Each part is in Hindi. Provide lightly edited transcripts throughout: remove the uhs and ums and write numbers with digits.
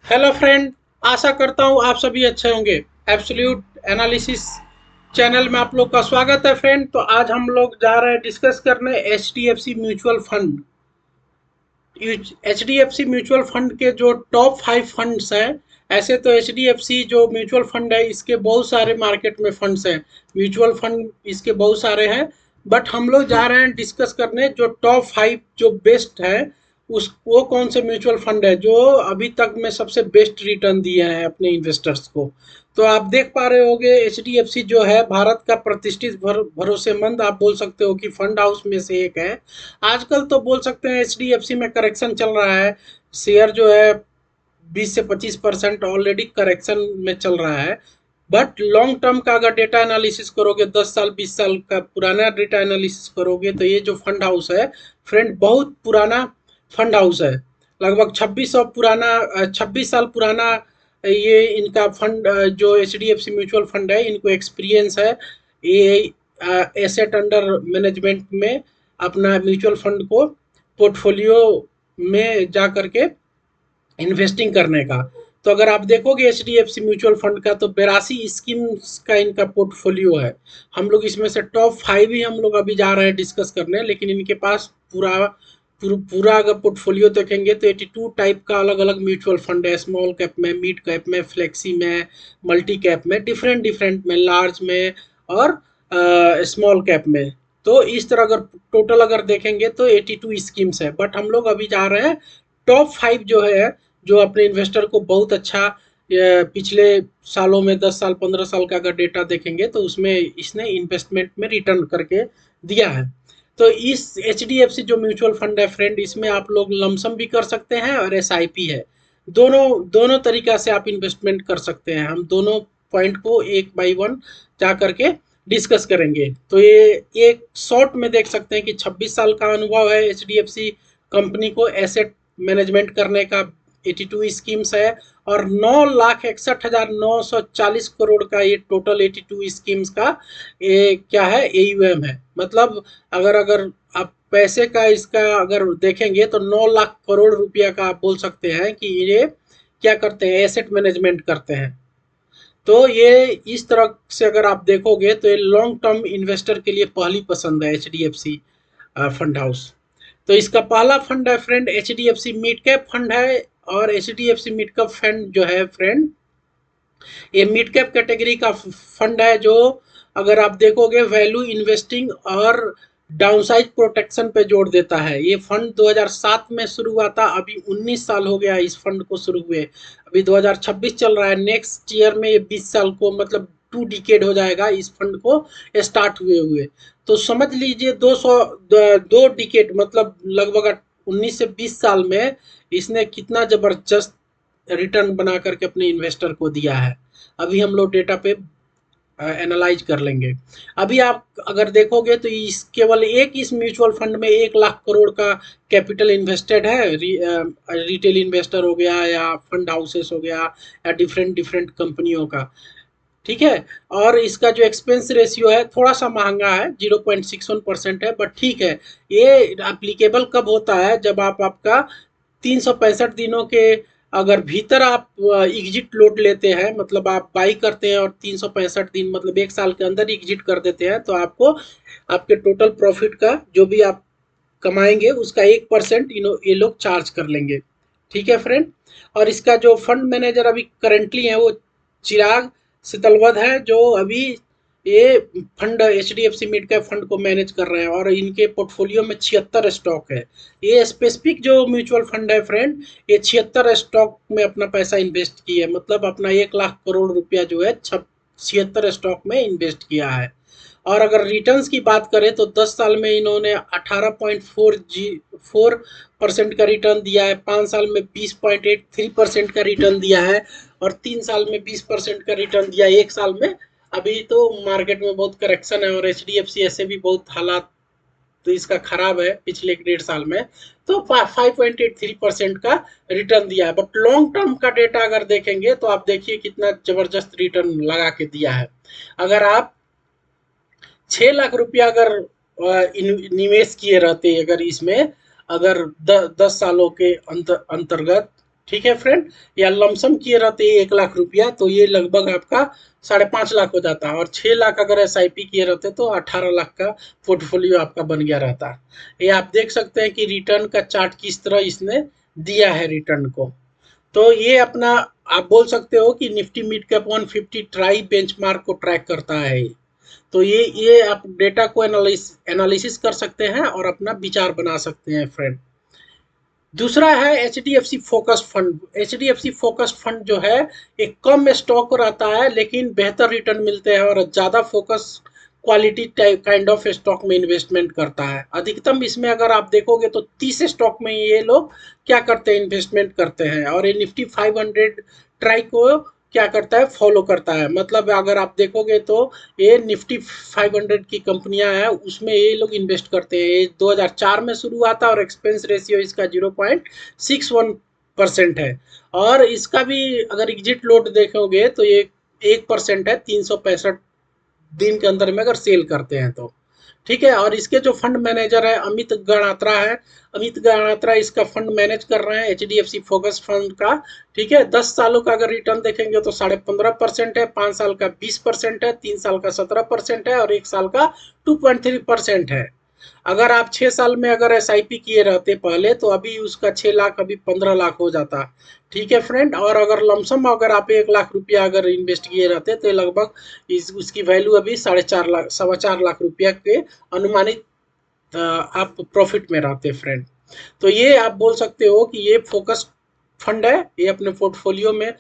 Hello friend. आशा करता हूँ आप सभी अच्छे होंगे। एब्सोल्यूट एनालिसिस चैनल में आप लोग का स्वागत है फ्रेंड। तो आज हम लोग जा रहे हैं डिस्कस करने H D F C mutual fund. H D F C mutual fund के जो टॉप 5 फंड्स हैं। ऐसे तो एच डी एफ सी जो म्यूचुअल फंड है इसके बहुत सारे मार्केट में फंड्स हैं। म्यूचुअल फंड इसके बहुत सारे हैं। बट हम लोग जा रहे हैं डिस्कस करने जो टॉप 5 जो बेस्ट है। उस वो कौन से म्यूचुअल फंड है जो अभी तक में सबसे बेस्ट रिटर्न दिए हैं अपने इन्वेस्टर्स को। तो आप देख पा रहे होगे एच डी एफ सी जो है भारत का प्रतिष्ठित भरोसेमंद आप बोल सकते हो कि फंड हाउस में से एक है। आजकल तो बोल सकते हैं एच डी एफ सी में करेक्शन चल रहा है। शेयर जो है 20 से 25% ऑलरेडी करेक्शन में चल रहा है। बट लॉन्ग टर्म का अगर डेटा एनालिसिस करोगे 10 साल 20 साल का पुराना डेटा एनालिसिस करोगे तो ये जो फंड हाउस है फ्रेंड बहुत पुराना फंड हाउस है। लगभग 26 साल पुराना ये इनका फंड जो H D F C mutual fund है इनको एक्सपीरियंस है। ये एसेट अंडर मैनेजमेंट में अपना म्यूचुअल फंड को पोर्टफोलियो में जा करके इन्वेस्टिंग करने का। तो अगर आप देखोगे H D F C mutual fund का तो 82 स्कीम्स का इनका पोर्टफोलियो है। हम लोग इसमें से टॉप 5 ही हम लोग अभी जा रहे हैं डिस्कस करने, लेकिन इनके पास पूरा अगर पोर्टफोलियो देखेंगे तो 82 टाइप का अलग अलग म्यूचुअल फंड है। स्मॉल कैप में, मिड कैप में, फ्लेक्सी में, मल्टी कैप में, डिफरेंट डिफरेंट में, लार्ज में और स्मॉल कैप में। तो इस तरह अगर टोटल अगर देखेंगे तो 82 स्कीम्स है। बट हम लोग अभी जा रहे हैं टॉप 5 जो है जो अपने इन्वेस्टर को बहुत अच्छा पिछले सालों में 10 साल 15 साल का अगर डेटा देखेंगे तो उसमें इसने इन्वेस्टमेंट में रिटर्न करके दिया है। तो इस एच डी एफ सी जो म्यूचुअल फंड है फ्रेंड इसमें आप लोग लमसम भी कर सकते हैं और एस आई पी है। दोनों दोनों तरीका से आप इन्वेस्टमेंट कर सकते हैं। हम दोनों पॉइंट को एक बाई वन जा करके डिस्कस करेंगे। तो ये एक शॉर्ट में देख सकते हैं कि 26 साल का अनुभव है H D F C company को एसेट मैनेजमेंट करने का। 82 स्कीम्स है और 9,61,940 करोड़ का ये टोटल 82 स्कीम्स का ये क्या है एयूएम है। मतलब अगर अगर आप पैसे का इसका अगर देखेंगे तो 9 लाख करोड़ रुपया का आप बोल सकते हैं कि ये क्या करते हैं, एसेट मैनेजमेंट करते हैं। तो ये इस तरह से अगर आप देखोगे तो ये लॉन्ग टर्म इन्वेस्टर के लिए पहली पसंद है H D F C fund house. तो इसका पहला फंड है friend H D F C mid cap fund है। और H D F C mid cap fund जो है फ्रेंड ये मिड कैप कैटेगरी का फंड है जो अगर आप देखोगे वैल्यू इन्वेस्टिंग और डाउनसाइड प्रोटेक्शन पे जोर देता है। ये फंड 2007 में शुरू हुआ था, अभी 19 साल हो गया इस फंड को शुरू हुए। अभी 2026 चल रहा है, नेक्स्ट ईयर में ये 20 साल को मतलब 2 डिकेड हो जाएगा इस फंड को स्टार्ट हुए हुए। तो समझ लीजिए 2 डिकेड मतलब लगभग 19 से 20 साल में इसने कितना जबरदस्त रिटर्न बना करके अपने इन्वेस्टर को दिया है। अभी हम लोग डेटा पे एनालाइज कर लेंगे। अभी आप अगर देखोगे तो इस केवल एक इस म्यूचुअल फंड में 1 लाख करोड़ का कैपिटल इन्वेस्टेड है। रिटेल इन्वेस्टर हो गया या फंड हाउसेस हो गया या डिफरेंट डिफरेंट कंपनियों का। ठीक है। और इसका जो एक्सपेंस रेशियो है थोड़ा सा महंगा है, 0.61% है, बट ठीक है। ये एप्लीकेबल कब होता है जब आप आपका 365 दिनों के अगर भीतर आप एग्जिट लोड लेते हैं, मतलब आप बाई करते हैं और 365 दिन मतलब 1 साल के अंदर एग्जिट कर देते हैं तो आपको आपके टोटल प्रॉफिट का जो भी आप कमाएंगे उसका 1% ये लोग चार्ज कर लेंगे। ठीक है फ्रेंड। और इसका जो फंड मैनेजर अभी करेंटली है वो चिराग सितलवद है जो अभी ये fund H D F C mid cap fund को मैनेज कर रहे हैं और इनके पोर्टफोलियो में 76 स्टॉक है। ये स्पेसिफिक जो म्यूचुअल फंड है फ्रेंड ये 76 स्टॉक में अपना पैसा इन्वेस्ट किया है, मतलब अपना 1 लाख करोड़ रुपया जो है 76 स्टॉक में इन्वेस्ट किया है। और अगर रिटर्न्स की बात करें तो 10 साल में इन्होंने 18.4% का रिटर्न दिया है, 5 साल में 20.83% का रिटर्न दिया है और 3 साल में 20% का रिटर्न दिया है 1 साल में। अभी तो मार्केट में बहुत करेक्शन है और एच डी एफ सी ऐसे भी बहुत हालात तो इसका खराब है पिछले 1.5 साल में। तो 5.83% का रिटर्न दिया है। बट लॉन्ग टर्म का डेटा अगर देखेंगे तो आप देखिए कितना जबरदस्त रिटर्न लगा के दिया है। अगर आप 6 लाख रुपया अगर निवेश किए रहते अगर इसमें अगर 10 सालों के अंतर्गत, ठीक है फ्रेंड, या लमसम किए रहते 1 लाख रुपया तो ये लगभग आपका 5.5 लाख हो जाता, और 6 लाख अगर SIP किए रहते तो 18 लाख का पोर्टफोलियो आपका बन गया रहता। ये आप देख सकते हैं कि रिटर्न का चार्ट किस तरह इसने दिया है रिटर्न को। तो ये अपना आप बोल सकते हो कि Nifty mid cap 150 try benchmark को ट्रैक करता है। तो ये आप डेटा को एनालिसिस कर सकते हैं और अपना विचार बना सकते हैं फ्रेंड। दूसरा है HDFC focus fund. HDFC focus fund जो है एक कम स्टॉक रहता है लेकिन बेहतर रिटर्न मिलते हैं, और ज़्यादा focus quality kind of stock में इन्वेस्टमेंट करता है। अधिकतम इसमें अगर आप देखोगे तो 30 स्टॉक में ये लोग क्या करते हैं, इन्वेस्टमेंट करते हैं, और ये निफ्टी 500 ट्राई को क्या करता है, फॉलो करता है। मतलब अगर आप देखोगे तो ये निफ्टी 500 की कंपनियां हैं उसमें ये लोग इन्वेस्ट करते हैं। ये 2004 में शुरू हुआ था और एक्सपेंस रेशियो इसका 0.61% है, और इसका भी अगर एग्जिट लोड देखोगे तो ये 1% है 365 दिन के अंदर में अगर सेल करते हैं तो। ठीक है, और इसके जो फंड मैनेजर है अमित गणात्रा है। अमित गणात्रा इसका फंड मैनेज कर रहे हैं, HDFC फोकस फंड का। ठीक है, 10 सालों का अगर रिटर्न देखेंगे तो 15.5% है, 5 साल का 20% है, 3 साल का 17% है, और 1 साल का 2.3% है। अगर आप 6 साल में अगर SIP किए रहते पहले तो अभी उसका 6 लाख अभी 15 लाख हो जाता। ठीक है फ्रेंड, और अगर लमसम अगर आप 1 लाख रुपया अगर इन्वेस्ट किए रहते तो लगभग उसकी वैल्यू अभी 4.5 लाख 4.25 लाख रुपया के अनुमानित आप प्रॉफिट में रहते फ्रेंड। तो ये आप बोल सकते हो कि ये फोकस फंड है, ये अपने पोर्टफोलियो में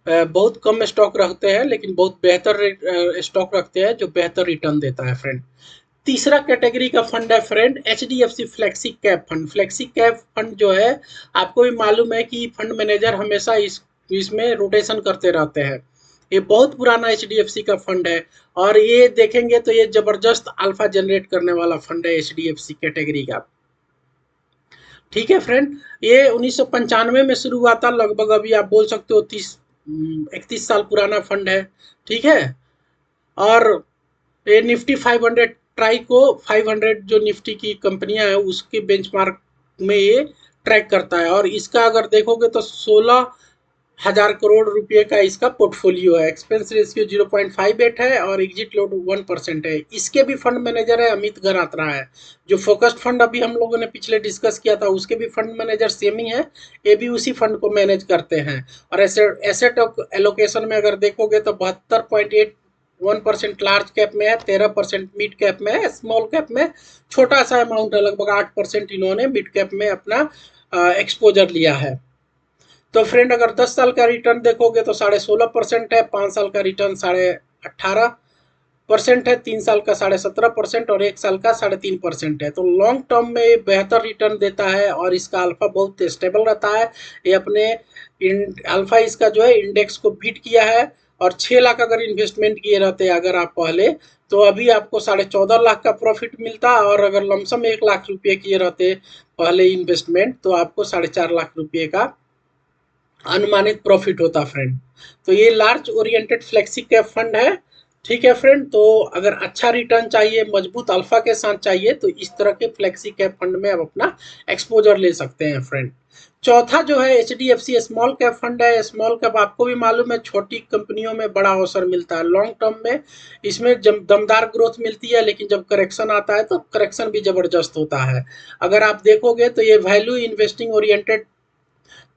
बहुत कम स्टॉक रखते हैं लेकिन बहुत बेहतर स्टॉक रखते हैं जो बेहतर रिटर्न देता है फ्रेंड। तीसरा कैटेगरी का फंड है friend HDFC flexi cap fund. Flexi cap fund जो है आपको भी मालूम है कि फंड मैनेजर हमेशा इसमें रोटेशन करते रहते हैं। ये बहुत पुराना HDFC का फंड है, और ये देखेंगे तो ये जबरदस्त अल्फा जनरेट करने वाला फंड है HDFC कैटेगरी का। ठीक है फ्रेंड, ये 1995 में शुरू हुआ था, लगभग अभी आप बोल सकते हो 31 साल पुराना फंड है। ठीक है, और ये निफ्टी 500 ट्राई को 500 जो निफ्टी की कंपनियां हैं उसके बेंचमार्क में ये ट्रैक करता है, और इसका अगर देखोगे तो 16,000 करोड़ रुपए का इसका पोर्टफोलियो है। एक्सपेंस रेशियो 0.58 है और एग्जिट लोड 1% है। इसके भी फंड मैनेजर है अमित गणात्रा है। जो फोकस्ड फंड अभी हम लोगों ने पिछले डिस्कस किया था उसके भी फंड मैनेजर सेम ही है, ये भी उसी फंड को मैनेज करते हैं। और एसेट एलोकेशन में अगर देखोगे तो 72.81% लार्ज कैप में है, 13% मिड कैप में है, स्मॉल कैप में छोटा सा अमाउंट है, लगभग 8% इन्होंने मिड कैप में अपना एक्सपोजर लिया है। तो फ्रेंड अगर 10 साल का रिटर्न देखोगे तो 16.5% है, 5 साल का रिटर्न 18.5% है, 3 साल का 17.5% और 1 साल का 3.5% है। तो लॉन्ग टर्म में ये बेहतर रिटर्न देता है और इसका अल्फा बहुत स्टेबल रहता है। ये अपने अल्फा इसका जो है इंडेक्स को बीट किया है, और 6 लाख अगर इन्वेस्टमेंट किए रहते अगर आप पहले तो अभी आपको 14.5 लाख का प्रॉफिट मिलता, और अगर लमसम 1 लाख रुपये किए रहते पहले इन्वेस्टमेंट तो आपको 4.5 लाख रुपये का अनुमानित प्रॉफिट होता फ्रेंड। तो ये large oriented flexi cap fund है। ठीक है फ्रेंड, तो अगर अच्छा रिटर्न चाहिए मजबूत अल्फा के साथ चाहिए तो इस तरह के फ्लेक्सी कैप फंड में आप अपना एक्सपोजर ले सकते हैं फ्रेंड। चौथा जो है HDFC स्मॉल कैप फंड है। स्मॉल कैप आपको भी मालूम है छोटी कंपनियों में बड़ा अवसर मिलता है लॉन्ग टर्म में। इसमें जब दमदार ग्रोथ मिलती है लेकिन जब करेक्शन आता है तो करेक्शन भी जबरदस्त होता है। अगर आप देखोगे तो ये वैल्यू इन्वेस्टिंग ओरिएंटेड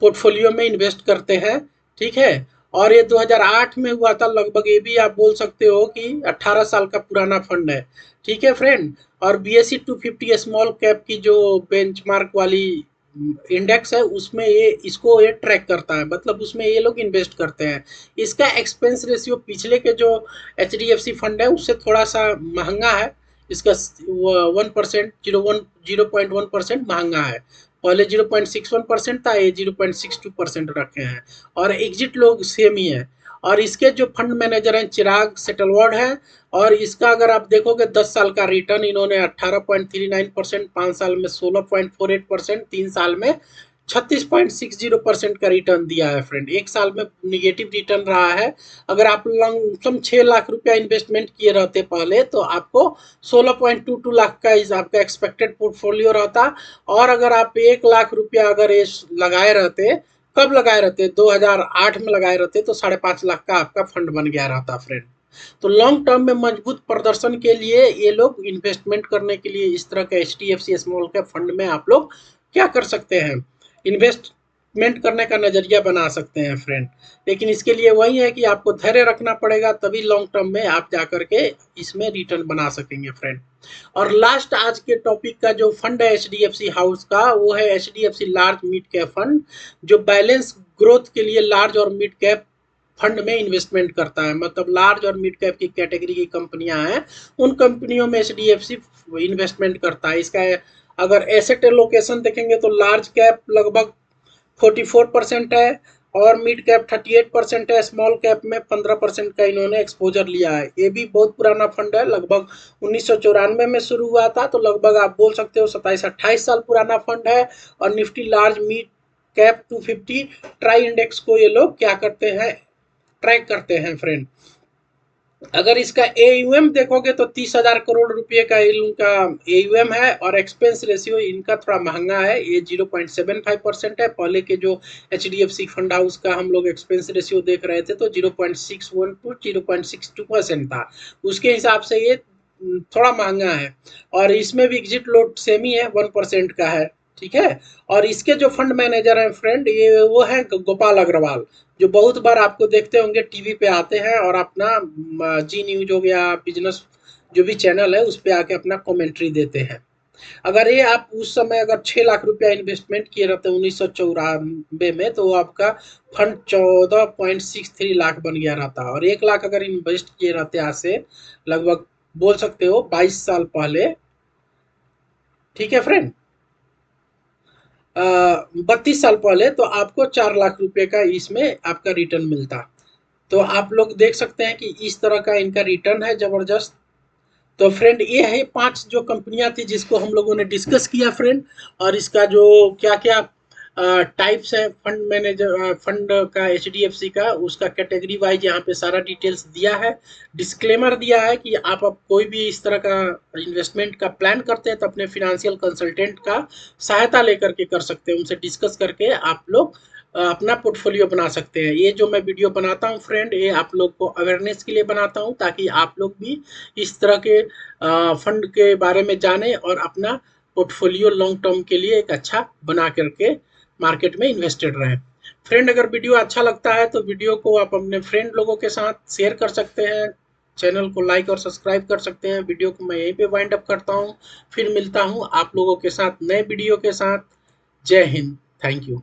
पोर्टफोलियो में इन्वेस्ट करते हैं। ठीक है, और ये 2008 में हुआ था लगभग, ये भी आप बोल सकते हो कि 18 साल का पुराना फंड है। ठीक है फ्रेंड, और BSE 250 स्मॉल कैप की जो बेंचमार्क वाली इंडेक्स है उसमें ये ट्रैक करता है, मतलब उसमें ये लोग इन्वेस्ट करते हैं। इसका एक्सपेंस रेशियो पिछले के जो HDFC फंड है उससे थोड़ा सा महंगा है। इसका 1% 0.1% महंगा है। पहले 0.61% था, ये 0.62% रखे हैं, और एग्जिट लोग सेम ही है। और इसके जो फंड मैनेजर हैं चिराग सेटलवर्ड है, और इसका अगर आप देखोगे 10 साल का रिटर्न इन्होंने 18.39%, 5 साल में 16.48%, 3 साल में 36.60% का रिटर्न दिया है फ्रेंड। 1 साल में निगेटिव रिटर्न रहा है। अगर आप लमसम 6 लाख रुपया इन्वेस्टमेंट किए रहते पहले तो आपको 16.22 लाख का आपका एक्सपेक्टेड पोर्टफोलियो रहता, और अगर आप 1 लाख रुपया अगर ये लगाए रहते कब लगाए रहते, 2008 में लगाए रहते तो 5.5 लाख का आपका फंड बन गया रहता फ्रेंड। तो लॉन्ग टर्म में मजबूत प्रदर्शन के लिए ये लोग इन्वेस्टमेंट करने के लिए इस तरह के HDFC स्मॉल कैप फंड में आप लोग क्या कर सकते हैं, इन्वेस्टमेंट करने का नजरिया बना सकते हैं फ्रेंड। लेकिन इसके लिए वही है कि आपको धैर्य रखना पड़ेगा, तभी लॉन्ग टर्म में आप जा करके इसमें रिटर्न बना सकेंगे फ्रेंड। और लास्ट आज के टॉपिक का जो फंड है HDFC हाउस का, वो है HDFC large mid cap fund, जो बैलेंस ग्रोथ के लिए लार्ज और मिड कैप फंड में इन्वेस्टमेंट करता है। मतलब लार्ज और मिड कैप की कैटेगरी की कंपनियां हैं, उन कंपनियों में HDFC इन्वेस्टमेंट करता है। इसका अगर एसेट एलोकेशन देखेंगे तो लार्ज कैप लगभग 44% है और मिड कैप 38% है, स्मॉल कैप में 15% का इन्होंने एक्सपोजर लिया है। ये भी बहुत पुराना फंड है, लगभग 1994 में शुरू हुआ था, तो लगभग आप बोल सकते हो 27-28 साल पुराना फंड है। और Nifty large mid cap 250 try index को ये लोग क्या करते हैं, ट्रैक करते हैं फ्रेंड। अगर इसका AUM देखोगे तो 30,000 करोड़ रुपए का इनका AUM है और एक्सपेंस रेशियो इनका थोड़ा महंगा है, ये 0.75% है। पहले के जो HDFC फंड हाउस का हम लोग एक्सपेंस रेशियो देख रहे थे तो 0.61 टू 0.62% था, उसके हिसाब से ये थोड़ा महंगा है। और इसमें भी एग्जिट लोड सेम ही है, 1% का है, ठीक है। और इसके जो फंड मैनेजर हैं फ्रेंड, ये वो है गोपाल अग्रवाल, जो बहुत बार आपको देखते होंगे टीवी पे आते हैं और अपना जी न्यूज हो गया, बिजनेस जो भी चैनल है उस पे आके अपना कमेंट्री देते हैं। अगर ये आप उस समय अगर 6 लाख रुपया इन्वेस्टमेंट किए रहते 1994 में, तो आपका फंड 14.63 लाख बन गया रहता। और 1 लाख अगर इन्वेस्ट किए रहते आज से लगभग बोल सकते हो 22 साल पहले, ठीक है फ्रेंड, 32 साल पहले, तो आपको 4 लाख रुपए का इसमें आपका रिटर्न मिलता। तो आप लोग देख सकते हैं कि इस तरह का इनका रिटर्न है जबरदस्त। तो फ्रेंड ये है 5 जो कंपनियां थी जिसको हम लोगों ने डिस्कस किया फ्रेंड। और इसका जो क्या क्या टाइप्स है फंड मैनेजर फंड का HDFC का, उसका कैटेगरी वाइज यहाँ पे सारा डिटेल्स दिया है। डिस्क्लेमर दिया है कि आप अब कोई भी इस तरह का इन्वेस्टमेंट का प्लान करते हैं तो अपने फिनेंशियल कंसल्टेंट का सहायता लेकर के कर सकते हैं, उनसे डिस्कस करके आप लोग अपना पोर्टफोलियो बना सकते हैं। ये जो मैं वीडियो बनाता हूँ फ्रेंड, ये आप लोग को अवेयरनेस के लिए बनाता हूँ, ताकि आप लोग भी इस तरह के फंड के बारे में जाने और अपना पोर्टफोलियो लॉन्ग टर्म के लिए एक अच्छा बना करके मार्केट में इन्वेस्टेड रहें। फ्रेंड अगर वीडियो अच्छा लगता है तो वीडियो को आप अपने फ्रेंड लोगों के साथ शेयर कर सकते हैं, चैनल को लाइक और सब्सक्राइब कर सकते हैं। वीडियो को मैं यहीं पे वाइंड अप करता हूँ, फिर मिलता हूँ आप लोगों के साथ नए वीडियो के साथ। जय हिंद, थैंक यू।